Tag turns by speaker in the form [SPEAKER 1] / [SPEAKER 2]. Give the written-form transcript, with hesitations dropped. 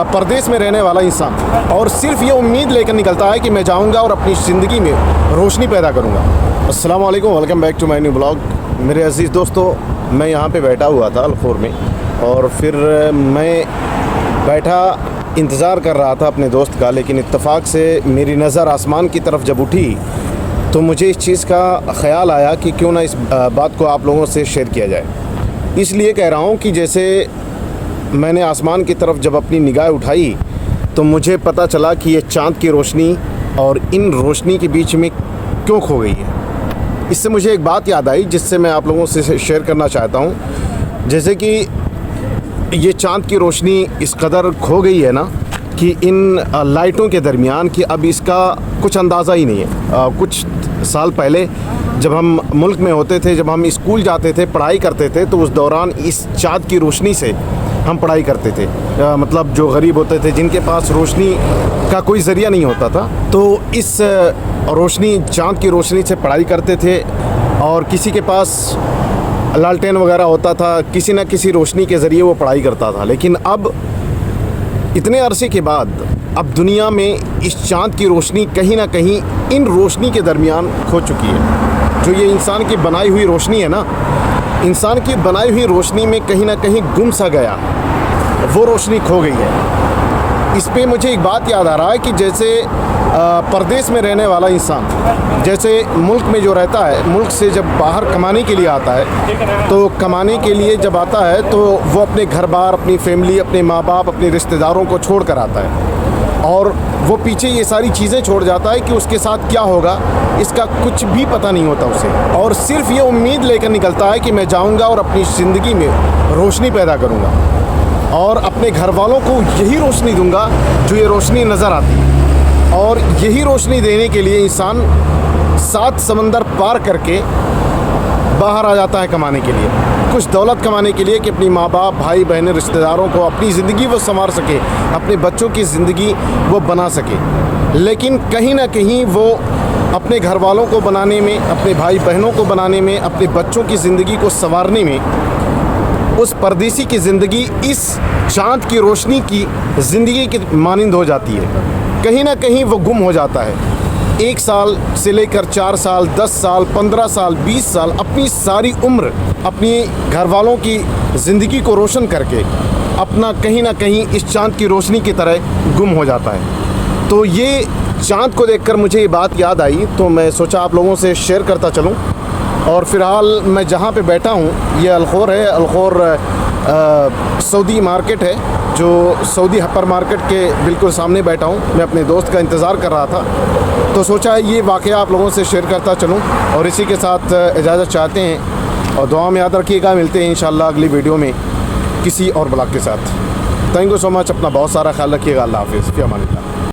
[SPEAKER 1] परदेश में रहने वाला इंसान और सिर्फ ये उम्मीद लेकर निकलता है कि मैं जाऊंगा और अपनी ज़िंदगी में रोशनी पैदा करूंगा। अस्सलाम वालेकुम, welcome back to my new blog. मेरे अजीज़ दोस्तों, मैं यहाँ पे बैठा हुआ था अल्खोर में और फिर मैं बैठा इंतज़ार कर रहा था अपने दोस्त का, लेकिन इत्तेफाक से मेरी नज़र आसमान की तरफ जब उठी तो मुझे इस चीज़ का ख़याल आया कि क्यों ना इस बात को आप लोगों से शेयर किया जाए। इसलिए कह रहा हूँ कि जैसे मैंने आसमान की तरफ जब अपनी निगाह उठाई तो मुझे पता चला कि ये चाँद की रोशनी और इन रोशनी के बीच में क्यों खो गई है। इससे मुझे एक बात याद आई जिससे मैं आप लोगों से शेयर करना चाहता हूँ। जैसे कि ये चाँद की रोशनी इस कदर खो गई है ना कि इन लाइटों के दरमियान कि अब इसका कुछ अंदाज़ा ही नहीं है। कुछ साल पहले जब हम मुल्क में होते थे, जब हम स्कूल जाते थे, पढ़ाई करते थे, तो उस दौरान इस चाँद की रोशनी से हम पढ़ाई करते थे। मतलब जो गरीब होते थे, जिनके पास रोशनी का कोई ज़रिया नहीं होता था, तो इस रोशनी, चाँद की रोशनी से पढ़ाई करते थे। और किसी के पास लालटेन वगैरह होता था, किसी न किसी रोशनी के ज़रिए वो पढ़ाई करता था। लेकिन अब इतने अरसे के बाद अब दुनिया में इस चाँद की रोशनी कहीं ना कहीं इन रोशनी के दरमियान खो चुकी है। जो ये इंसान की बनाई हुई रोशनी है ना, इंसान की बनाई हुई रोशनी में कहीं ना कहीं गुम सा गया, वो रोशनी खो गई है। इस पे मुझे एक बात याद आ रहा है कि जैसे परदेश में रहने वाला इंसान, जैसे मुल्क में जो रहता है, मुल्क से जब बाहर कमाने के लिए आता है, तो कमाने के लिए जब आता है तो वो अपने घर बार, अपनी फैमिली, अपने माँ बाप, अपने रिश्तेदारों को छोड़ कर आता है और वो पीछे ये सारी चीज़ें छोड़ जाता है कि उसके साथ क्या होगा इसका कुछ भी पता नहीं होता उसे, और सिर्फ ये उम्मीद लेकर निकलता है कि मैं जाऊंगा और अपनी ज़िंदगी में रोशनी पैदा करूंगा और अपने घर वालों को यही रोशनी दूंगा जो ये रोशनी नज़र आती है। और यही रोशनी देने के लिए इंसान 7 समंदर पार करके बाहर आ जाता है कमाने के लिए, कुछ दौलत कमाने के लिए कि अपनी माँ बाप, भाई बहनें, रिश्तेदारों को अपनी ज़िंदगी वो संवार सके, अपने बच्चों की ज़िंदगी वो बना सके। लेकिन कहीं ना कहीं वो अपने घर वालों को बनाने में, अपने भाई बहनों को बनाने में, अपने बच्चों की ज़िंदगी को संवारने में उस परदेसी की ज़िंदगी इस चाँद की रोशनी की ज़िंदगी की मानिंद हो जाती है। कहीं ना कहीं वो गुम हो जाता है। 1 साल से लेकर 4 साल, 10 साल, 15 साल, 20 साल, अपनी सारी उम्र अपनी घर वालों की ज़िंदगी को रोशन करके अपना कहीं ना कहीं इस चाँद की रोशनी की तरह गुम हो जाता है। तो ये चाँद को देखकर मुझे ये बात याद आई, तो मैं सोचा आप लोगों से शेयर करता चलूँ। और फ़िलहाल मैं जहाँ पे बैठा हूँ ये अल्खोर है। अल्खोर सऊदी मार्केट है, जो सऊदी हाइपर मार्केट के बिल्कुल सामने बैठा हूँ। मैं अपने दोस्त का इंतज़ार कर रहा था, तो सोचा ये वाक़या आप लोगों से शेयर करता चलूँ और इसी के साथ इजाज़त चाहते हैं और दुआ में याद रखिएगा। मिलते हैं इंशाल्लाह अगली वीडियो में किसी और ब्लॉग के साथ। Thank you so much. अपना बहुत सारा ख्याल रखिएगा। अल्लाह हाफ़िज़। फ़ी अमानिल्लाह।